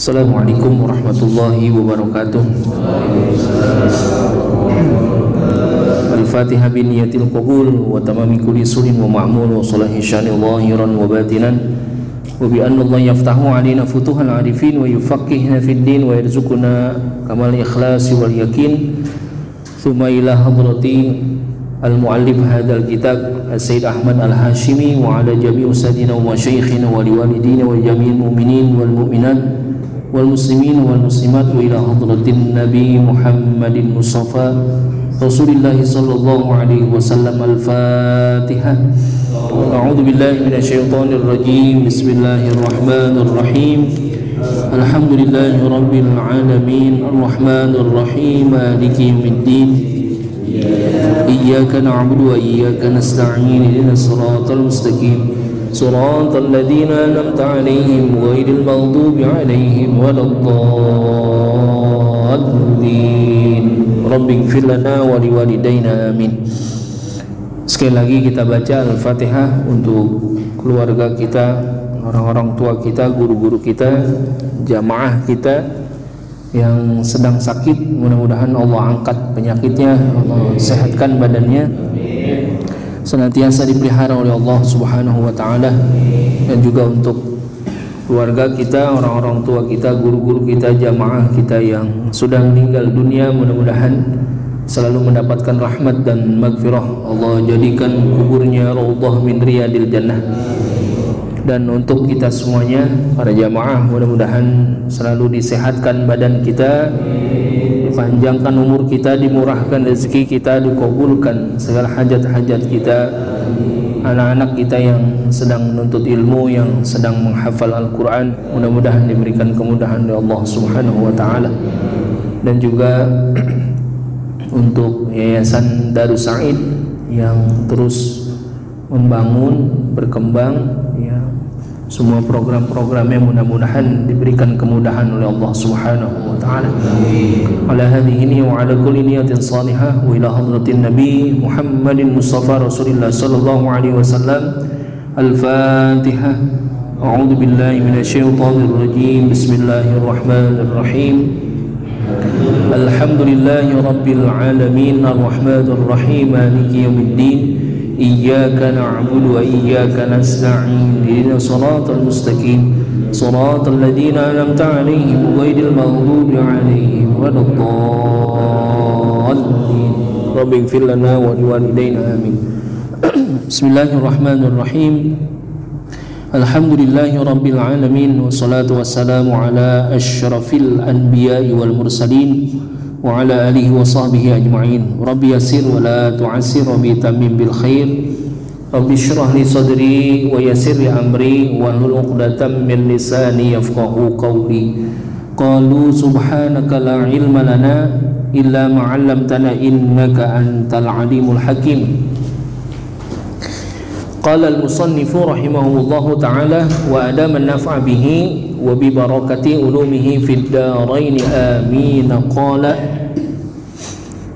Assalamualaikum warahmatullahi wabarakatuh. Al-Fatihah biniyatil qabul wa tamami kulli surin wa ma'mul wa salahi syani zahiran wa batinan wa bi anna Allah yaftahu alaina futuhal arifin wa yufaqqihna fid din wa yarzuquna kamal ikhlasi wal yakin. Thumma ila hadrati al-muallif hadzal kitab Sayyid Ahmad Al-Hashimi wa ala jami' usadina wa masyayikhina wa liwalidina wa jami'il mu'minin wal mu'minat wal muslimin wal muslimat wa ila hadratin Nabi Muhammadin Mustafa Rasulillah sallallahu alaihi wasallam. Al-Fatihah. A'udzu billahi minasyaitonir rajim. Bismillahirrahmanirrahim. Alhamdulillahi rabbil alamin arrahmanir rahim maliki yaumiddin. Iyyaka na'budu wa iyyaka nasta'in ihdinas siratal mustaqim siratal ladzina an'amta 'alaihim ghairil maghdubi 'alaihim waladdallin. Rabbighfir lana wa liwalidayna amin. Sekali lagi kita baca Al-Fatihah untuk keluarga kita, orang-orang tua kita, guru-guru kita, jamaah kita yang sedang sakit. Mudah-mudahan Allah angkat penyakitnya, Allah sehatkan badannya, senantiasa dipelihara oleh Allah Subhanahu wa taala. Dan juga untuk keluarga kita, orang-orang tua kita, guru-guru kita, jamaah kita yang sudah meninggal dunia, mudah-mudahan selalu mendapatkan rahmat dan maghfirah. Allah jadikan kuburnya raudhah min riyadil jannah. Dan untuk kita semuanya, para jamaah, mudah-mudahan selalu disehatkan badan kita, dipanjangkan umur kita, dimurahkan rezeki kita, dikabulkan segala hajat-hajat kita. Anak-anak kita yang sedang menuntut ilmu, yang sedang menghafal Al-Quran, mudah-mudahan diberikan kemudahan oleh Allah Subhanahu wa ta'ala. Dan juga untuk Yayasan Darus Sa'id yang terus membangun, berkembang, ya, semua program-programnya mudah-mudahan diberikan kemudahan oleh Allah Subhanahu wa taala. Ala hadhihi wa ala kulli niyatin salihah wa ila hadratin Nabi Muhammadin Mustafa Rasulillah sallallahu alaihi wasallam. Al-Fatihah. A'udzu billahi minasyaitonir rajim. Bismillahirrahmanirrahim. Alhamdulillahi rabbil alamin arrahmanir rahim maliki yaumiddin. Iyyaka na'budu wa iyyaka nasta'in ihdinas siratal mustaqim siratal ladzina an'amta 'alaihim ghairil maghdubi 'alaihim waladdallin. Rabbighfir lana wa liwalidayna amin. Bismillahirrahmanirrahim. Alhamdulillahi rabbil alamin wassalatu wassalamu ala asyrafil anbiya'i wal mursalin wa ala alihi wa sahbihi ajma'in. Rabbi yassir wa la tu'assir, Rabbi tamim bil khair, Rabbi syrah li sadri wa yassir li amri wa hlul 'uqdatam min lisani yafqahu qawli. Qalu subhanaka la ilma lana illa ma 'allamtana innaka antal alimul hakim. Qala al-musannifu rahimahullahu ta'ala wa adama an-naf'a bihi wa bi barakati ulumihi fid darain amin.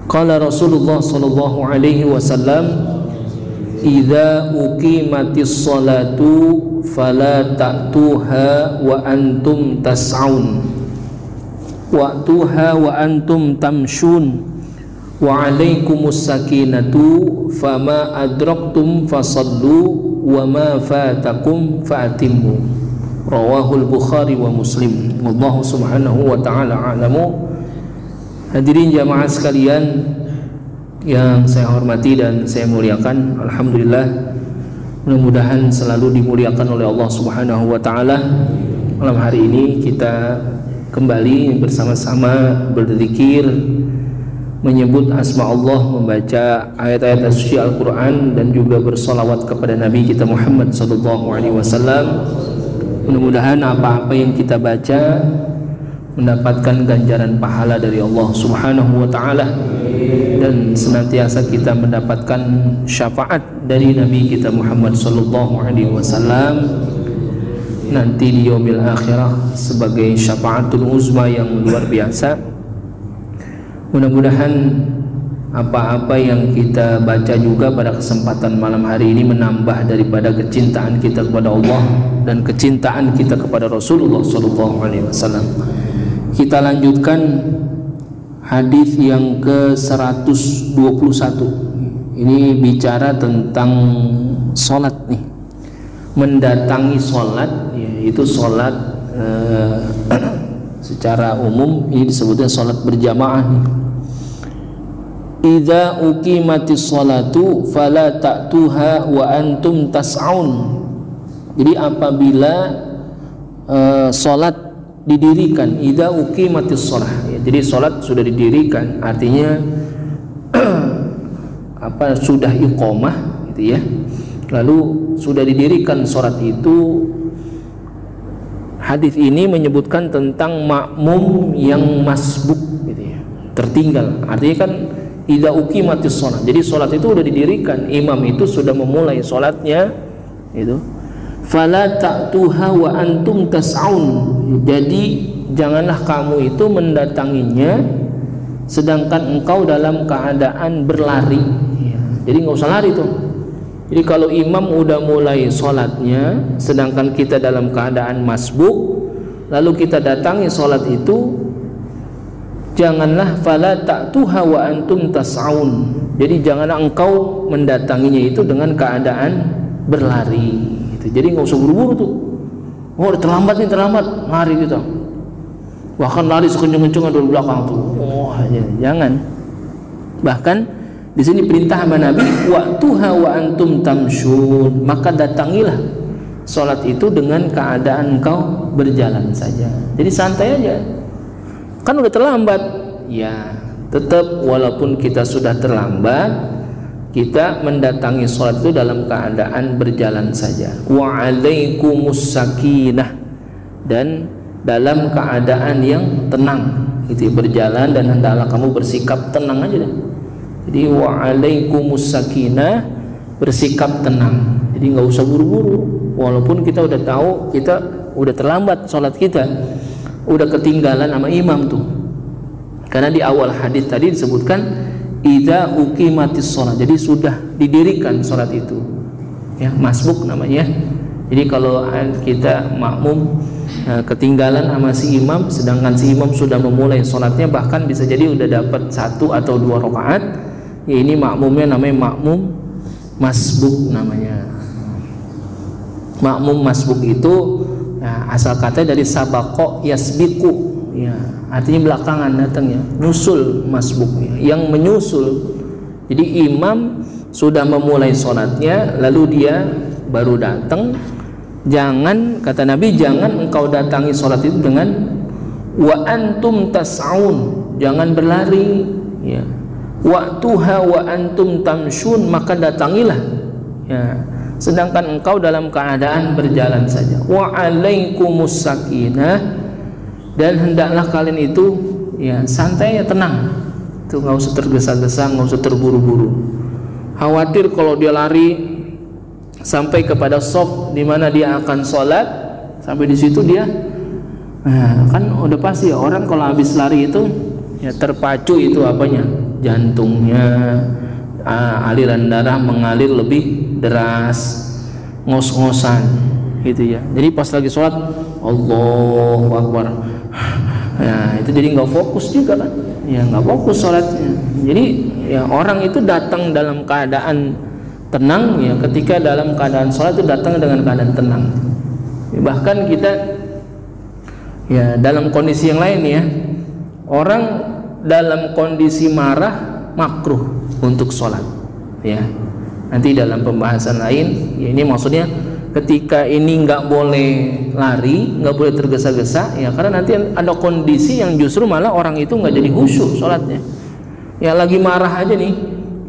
Qala Rasulullah sallallahu alaihi wasallam, idza uqimatis salatu fala ta'tuha wa antum tas'aun wa'tuha wa antum tamshun wa alaikumus sakinatu fama adraktum fasallu wa ma fatakum fa'atimmu. Rawahul Bukhari wa Muslim. Wallahu subhanahu wa ta'ala a'lamu. Hadirin jamaah sekalian yang saya hormati dan saya muliakan, alhamdulillah, mudah-mudahan selalu dimuliakan oleh Allah Subhanahu wa taala. Malam hari ini kita kembali bersama-sama berzikir, menyebut asma Allah, membaca ayat-ayat suci Al-Quran, dan juga bersolawat kepada Nabi kita Muhammad sallallahu alaihi wasallam. Mudah-mudahan apa-apa yang kita baca, mendapatkan ganjaran pahala dari Allah Subhanahu wa taala, dan senantiasa kita mendapatkan syafaat dari Nabi kita Muhammad sallallahu alaihi wasallam nanti di yaumil akhirah sebagai syafaatul uzma yang luar biasa. Mudah-mudahan apa-apa yang kita baca juga pada kesempatan malam hari ini menambah daripada kecintaan kita kepada Allah dan kecintaan kita kepada Rasulullah sallallahu alaihi wasallam. Kita lanjutkan hadis yang ke-121. Ini bicara tentang salat nih. Mendatangi salat, yaitu salat secara umum ini disebutnya salat berjamaah nih. Idza uqimatis salatu fala ta'tuha wa antum tas'aun. Jadi apabila salat didirikan, idza uqimatis shalah, ya, jadi salat sudah didirikan, artinya sudah iqamah gitu ya. Lalu sudah didirikan salat itu, hadis ini menyebutkan tentang makmum yang masbuk gitu ya, tertinggal. Artinya kan idza uqimatis shalah, jadi salat itu sudah didirikan, imam itu sudah memulai salatnya itu. Fala ta'tuha wa antum tas'aun. Jadi janganlah kamu itu mendatanginya sedangkan engkau dalam keadaan berlari ya. Jadi nggak usah lari tuh. Jadi kalau imam udah mulai sholatnya sedangkan kita dalam keadaan masbuk, lalu kita datangi sholat itu, janganlah fala ta'tuha wa antum tas'aun. Jadi janganlah engkau mendatanginya itu dengan keadaan berlari. Jadi nggak usah buru-buru tuh. Oh udah terlambat nih, terlambat, lari kita. Bahkan lari sekencang-kencangnya dari belakang tuh. Oh jangan. Bahkan di sini perintah sama Nabi, waqtuha wa antum tamshun, maka datangilah salat itu dengan keadaan engkau berjalan saja. Jadi santai aja. Kan udah terlambat. Ya, tetap walaupun kita sudah terlambat, kita mendatangi sholat itu dalam keadaan berjalan saja. Wa alaikumus sakinah, dan dalam keadaan yang tenang. Itu berjalan dan hendaklah kamu bersikap tenang aja deh. Jadi wa alaikumus sakinah, bersikap tenang. Jadi nggak usah buru-buru. Walaupun kita udah tahu kita udah terlambat sholat kita, udah ketinggalan sama imam tuh. Karena di awal hadis tadi disebutkan idza uqimatis shalah, jadi sudah didirikan salat itu ya, masbuk namanya. Jadi kalau kita makmum ketinggalan sama si imam sedangkan si imam sudah memulai salatnya, bahkan bisa jadi udah dapat 1 atau 2 rakaat ya, ini makmumnya namanya makmum masbuk namanya. Makmum masbuk itu ya, asal kata dari sabaqo yasbiqu ya, artinya belakangan datang ya, nyusul masbuk ya, yang menyusul. Jadi imam sudah memulai sholatnya lalu dia baru datang. Jangan, kata Nabi, jangan engkau datangi sholat itu dengan wa antum tas'aun, jangan berlari ya. Waqtuha wa antum tamshun, maka datangilah ya, sedangkan engkau dalam keadaan berjalan saja. Wa alaikumus sakinah, dan hendaklah kalian itu ya santai ya, tenang. Itu nggak usah tergesa-gesa, nggak usah terburu-buru. Khawatir kalau dia lari sampai kepada shaf di mana dia akan sholat, sampai di situ dia, kan udah pasti ya, orang kalau habis lari itu ya terpacu itu apanya, jantungnya, aliran darah mengalir lebih deras, ngos-ngosan gitu ya. Jadi pas lagi sholat, Allahu Akbar, ya itu jadi nggak fokus juga kan, ya nggak fokus sholatnya. Jadi ya orang itu datang dalam keadaan tenang ya, ketika dalam keadaan sholat itu datang dengan keadaan tenang. Ya, bahkan kita ya dalam kondisi yang lain ya, orang dalam kondisi marah makruh untuk sholat ya. Nanti dalam pembahasan lain ya, ini maksudnya ketika ini nggak boleh lari, nggak boleh tergesa-gesa ya, karena nanti ada kondisi yang justru malah orang itu nggak jadi khusyuk sholatnya ya. Lagi marah aja nih,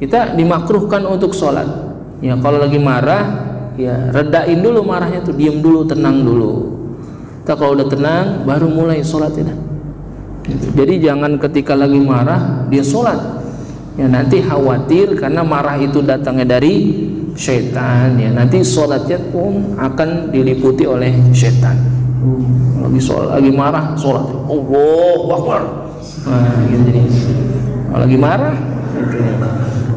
kita dimakruhkan untuk sholat ya. Kalau lagi marah ya redain dulu marahnya tuh, diem dulu, tenang dulu. Kita kalau udah tenang baru mulai sholat ya. Gitu. Jadi jangan ketika lagi marah dia sholat, ya nanti khawatir karena marah itu datangnya dari syaitan, ya nanti sholatnya pun akan diliputi oleh syaitan. Lagi sholat, lagi marah sholat, Allahu Akbar. Nah, gitu jadi lagi marah gitu.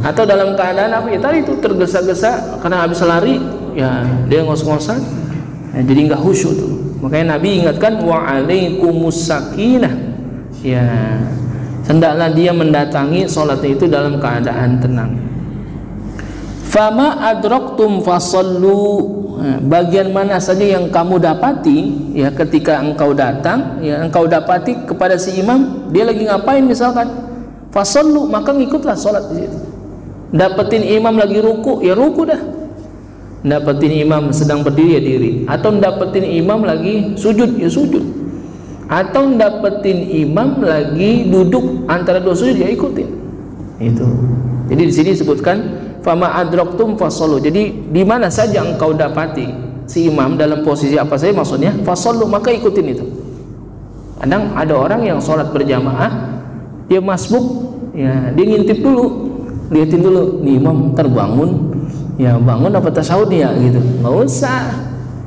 Atau dalam keadaan apa ya tadi itu tergesa-gesa karena habis lari, ya dia ngos-ngosan, ya, jadi nggak khusyuk tuh. Makanya Nabi ingatkan wa alaikumus sakinah. Ya, hendaklah dia mendatangi sholatnya itu dalam keadaan tenang. Fama adraktum fasallu, bagian mana saja yang kamu dapati, ya ketika engkau datang, ya engkau dapati kepada si imam, dia lagi ngapain misalkan, fasallu, maka ngikutlah sholat di situ. Dapetin imam lagi ruku, ya ruku dah. Dapetin imam sedang berdiri, ya diri. Atau dapetin imam lagi sujud, ya sujud. Atau dapetin imam lagi duduk antara dua sujud, ya ikutin. Itu. Jadi di sini disebutkan fama adraktum fasallu. Jadi di mana saja engkau dapati si imam dalam posisi apa saja maksudnya fasallu, maka ikutin itu. Kadang ada orang yang sholat berjamaah, dia masbuk, ya dia ngintip dulu, liatin dulu nih imam terbangun, ya bangun apa tasyahud ya gitu. Nggak usah.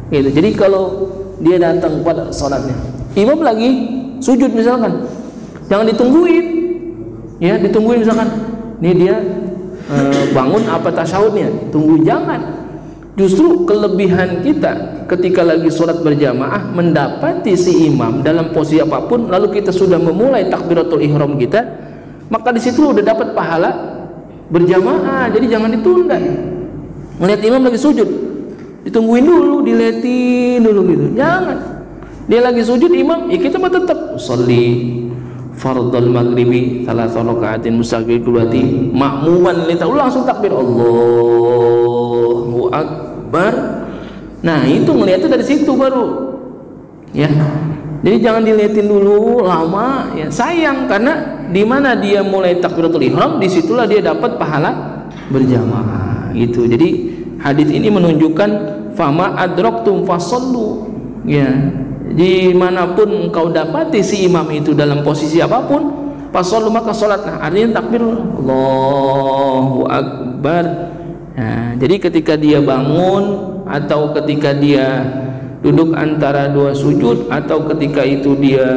Gitu. Jadi kalau dia datang pada sholatnya, imam lagi sujud misalkan, jangan ditungguin, ya ditungguin misalkan, nih dia bangun apa tasyahudnya, tunggu, jangan. Justru kelebihan kita ketika lagi sholat berjamaah mendapati si imam dalam posisi apapun, lalu kita sudah memulai takbiratul ihram kita, maka di situ udah dapat pahala berjamaah. Jadi jangan ditunda. Melihat imam lagi sujud, ditungguin dulu, diliatin dulu gitu. Jangan. Dia lagi sujud imam, ya kita mah tetap sholli fardhul maghribi 3 rakaatin mustaqbil qiblati ma'muman li ta'ala, langsung takbir Allahu Akbar. Nah, itu melihatnya dari situ baru. Ya. Jadi jangan dilihatin dulu lama, ya sayang, karena di mana dia mulai takbiratul ihram, disitulah dia dapat pahala berjamaah. Gitu. Jadi hadis ini menunjukkan fama adraktum fasallu. Ya. Dimanapun engkau dapati si imam itu dalam posisi apapun, fasallu maka sholatlah. Artinya takbir Allahu Akbar. Nah, jadi ketika dia bangun atau ketika dia duduk antara dua sujud atau ketika itu dia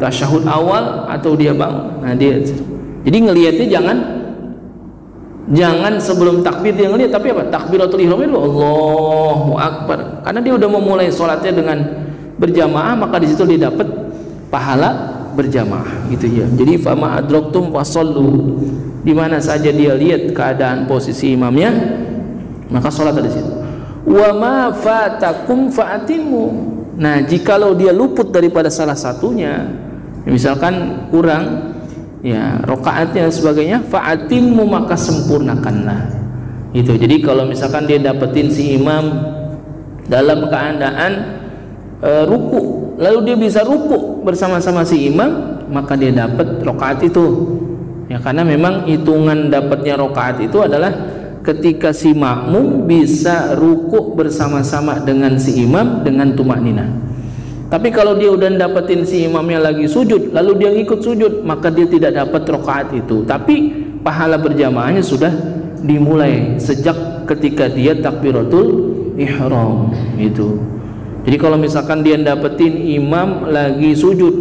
tasyahud awal atau dia bangun, nah dia jadi ngelihatnya jangan sebelum takbir dia ngelihat, tapi apa? Takbiratul ihram itu Allahu Akbar. Karena dia udah memulai sholatnya dengan berjamaah, maka di situ dia dapat pahala berjamaah gitu ya. Jadi fama adraktum fasallu, di mana saja dia lihat keadaan posisi imamnya, maka sholat di situ. Wa ma fatakum fa'atimu. Nah, jikalau dia luput daripada salah satunya, ya misalkan kurang ya rakaatnya dan sebagainya, fa'atimu maka sempurnakanlah. Itu. Jadi kalau misalkan dia dapetin si imam dalam keadaan ruku, lalu dia bisa ruku bersama-sama si imam, maka dia dapat rakaat itu. Ya, karena memang hitungan dapatnya rakaat itu adalah ketika si makmum bisa ruku bersama-sama dengan si imam dengan tumakninah. Tapi kalau dia udah dapetin si imamnya lagi sujud, lalu dia ngikut sujud, maka dia tidak dapat rakaat itu. Tapi pahala berjamaahnya sudah dimulai sejak ketika dia takbiratul ihram itu. Jadi kalau misalkan dia dapetin imam lagi sujud,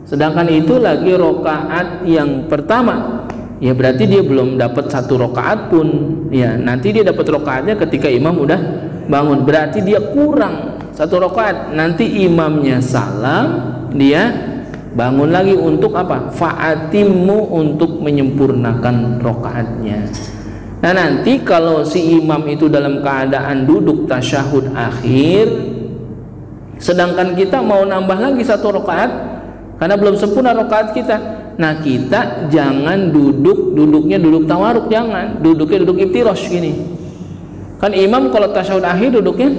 sedangkan itu lagi rakaat yang pertama, ya berarti dia belum dapat satu rakaat pun. Ya nanti dia dapat rakaatnya ketika imam udah bangun. Berarti dia kurang satu rakaat. Nanti imamnya salam, dia bangun lagi untuk apa? Fa'atimmu, untuk menyempurnakan rakaatnya. Nah nanti kalau si imam itu dalam keadaan duduk tasyahud akhir, sedangkan kita mau nambah lagi satu rakaat karena belum sempurna rakaat kita. Nah kita jangan duduknya duduk tawaruk, jangan duduknya duduk iftirosh gini. Kan imam kalau tasyahud akhir duduknya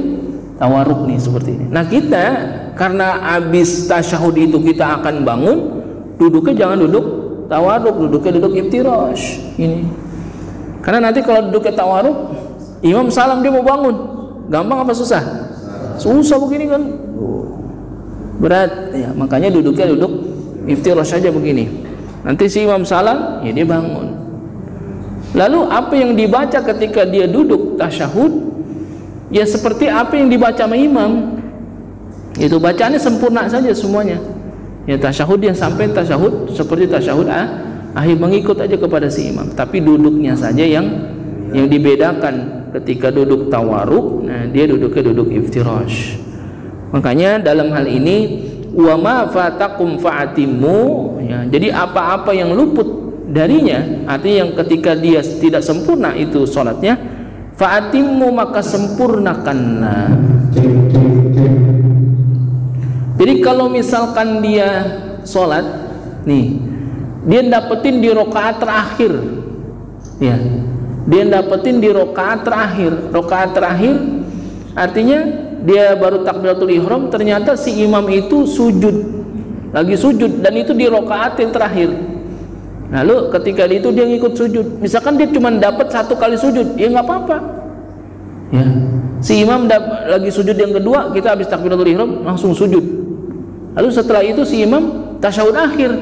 tawaruk nih seperti ini. Nah kita karena habis tasyahud itu kita akan bangun, duduknya jangan duduk tawaruk, duduknya duduk iftirosh ini. Karena nanti kalau duduknya tawaruk, imam salam dia mau bangun, gampang apa susah? Susah begini kan, berat ya. Makanya duduknya duduk iftirash saja begini. Nanti si imam salam, ya dia bangun. Lalu apa yang dibaca ketika dia duduk tasyahud, ya seperti apa yang dibaca sama imam. Itu bacaannya sempurna saja semuanya. Ya tasyahud yang sampai tasyahud seperti tasyahud akhir, mengikut aja kepada si imam. Tapi duduknya saja yang dibedakan. Ketika duduk tawaruk, nah dia duduknya duduk iftirash. Makanya dalam hal ini wa ma fatakum fa'atimmu, ya, jadi apa-apa yang luput darinya, artinya yang ketika dia tidak sempurna itu sholatnya, fa'atimmu maka sempurnakanlah. Jadi kalau misalkan dia sholat nih, dia dapetin di rakaat terakhir, ya, dia dapetin di rakaat terakhir artinya dia baru takbiratul ihram, ternyata si imam itu lagi sujud, dan itu di rakaat yang terakhir. Lalu ketika itu dia ngikut sujud, misalkan dia cuma dapat 1 kali sujud, ya nggak apa-apa, ya. Si imam lagi sujud yang kedua, kita habis takbiratul ihram langsung sujud, lalu setelah itu si imam tasyahud akhir,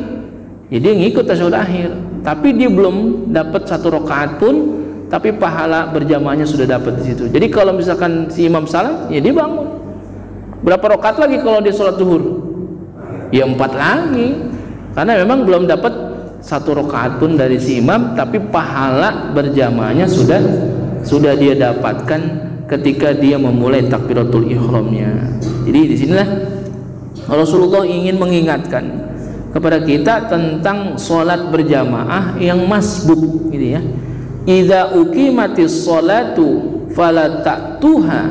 ya dia ngikut tasyahud akhir, tapi dia belum dapat 1 rakaat pun, tapi pahala berjamaahnya sudah dapat di situ. Jadi kalau misalkan si imam salam, ya dia bangun. Berapa rakaat lagi kalau dia sholat zuhur? Ya 4 lagi, karena memang belum dapat 1 rakaat pun dari si imam, tapi pahala berjamaahnya sudah dia dapatkan ketika dia memulai takbiratul ihramnya. Jadi disinilah Rasulullah ingin mengingatkan kepada kita tentang sholat berjamaah yang masbuk, gitu ya. Idza uqimatis sholatu fala ta'tuha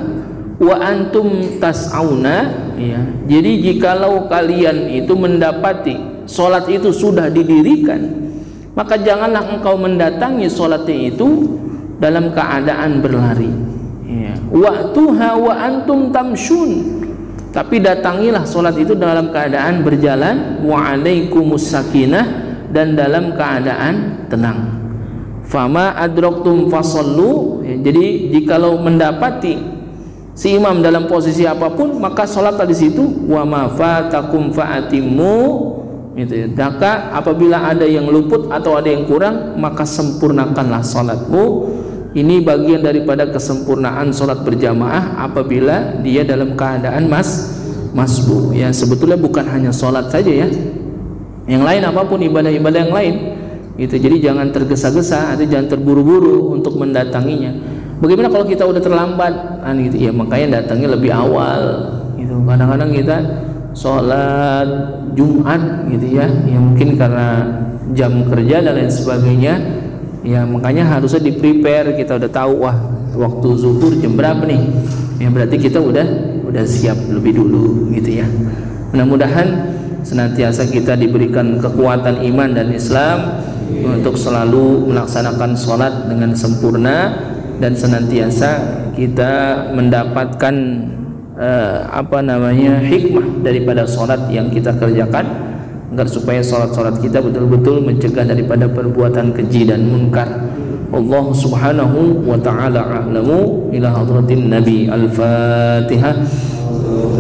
wa antum tas'auna, ya. Jadi jikalau kalian itu mendapati sholat itu sudah didirikan, maka janganlah engkau mendatangi sholatnya itu dalam keadaan berlari, ya. Wa'tuha wa antum tamshun, tapi datangilah sholat itu dalam keadaan berjalan. Wa alaikumus sakinah, dan dalam keadaan tenang. Fama adraktum fasallu, ya, jadi jikalau mendapati si imam dalam posisi apapun, maka sholatlah di situ. Wa ma fatakum fa'atimmu, gitu ya. Maka apabila ada yang luput atau ada yang kurang, maka sempurnakanlah sholatmu. Ini bagian daripada kesempurnaan sholat berjamaah apabila dia dalam keadaan masbuk, ya. Sebetulnya bukan hanya sholat saja, ya, yang lain apapun, ibadah-ibadah yang lain, gitu. Jadi jangan tergesa-gesa atau jangan terburu-buru untuk mendatanginya. Bagaimana kalau kita udah terlambat, gitu ya, makanya datangnya lebih awal, gitu. Kadang-kadang kita sholat Jumat, gitu ya, mungkin karena jam kerja dan lain sebagainya, ya, makanya harusnya di prepare. Kita udah tahu, wah, waktu zuhur jam berapa nih, ya, berarti kita udah siap lebih dulu, gitu ya. Mudah-mudahan senantiasa kita diberikan kekuatan iman dan Islam untuk selalu melaksanakan sholat dengan sempurna, dan senantiasa kita mendapatkan hikmah daripada sholat yang kita kerjakan, agar supaya sholat-sholat kita betul-betul mencegah daripada perbuatan keji dan munkar. Allah subhanahu wa ta'ala a'lamu. Ila hadratin Nabi. Al-Fatihah.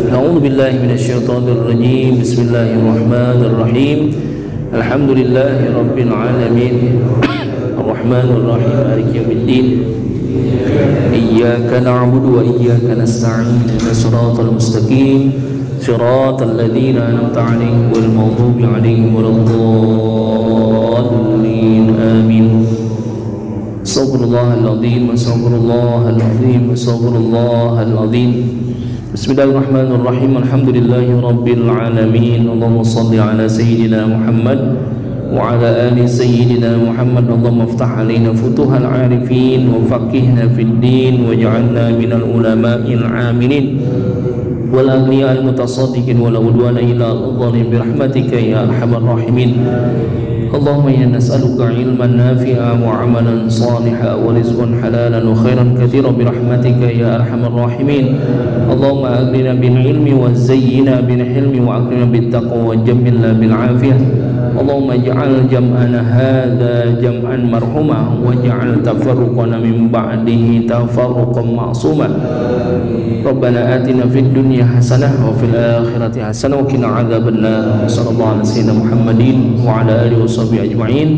A'udzu billahi minasyaitonir rajim. Bismillahirrahmanirrahim. Alhamdulillahi rabbil alamin. Ar-Rahmanir Rahim. Maliki yaumiddin. Iyyaka na'budu wa iyyaka nasta'in. Shiratal mustaqim. Shiratal ladzina an'amta 'alaihim ghairil maghdubi 'alaihim waladdallin. Amin. Astaghfirullahaladzim, astaghfirullahaladzim, astaghfirullahaladzim. Bismillahirrahmanirrahim. Alhamdulillahi rabbil alamin. Allahumma salli ala sayyidina Muhammad wa ala ali sayyidina Muhammad. Allahumma iftah alaina futuhal arifin wa faqihna fid din waj'alna minal ulama'il amilin wal aghniya'il mutasaddiqin wa la udwana illa al-dhalim birahmatika ya arhamar rahimin. Allahumma inna nas'aluka ilman nafi'a wa amalan salihan wa rizqan halalan wa khairan katsiran bi rahmatika ya arhamar rahimin. Allahumma aghnina bil ilmi wa zayyina bil hilmi wa akrimna bit taqwa wa jammilna bil afiyah اللهم اجعل جمعنا هذا جمعا مرحوما واجعل تفرقنا من بعده تفرقا معصوما ربنا آتنا في الدنيا حسنة وفي الآخرة حسنة وقنا عذاب النار صلى الله على سيدنا محمد وعلى آله وصحبه أجمعين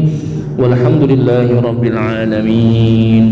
والحمد لله رب العالمين.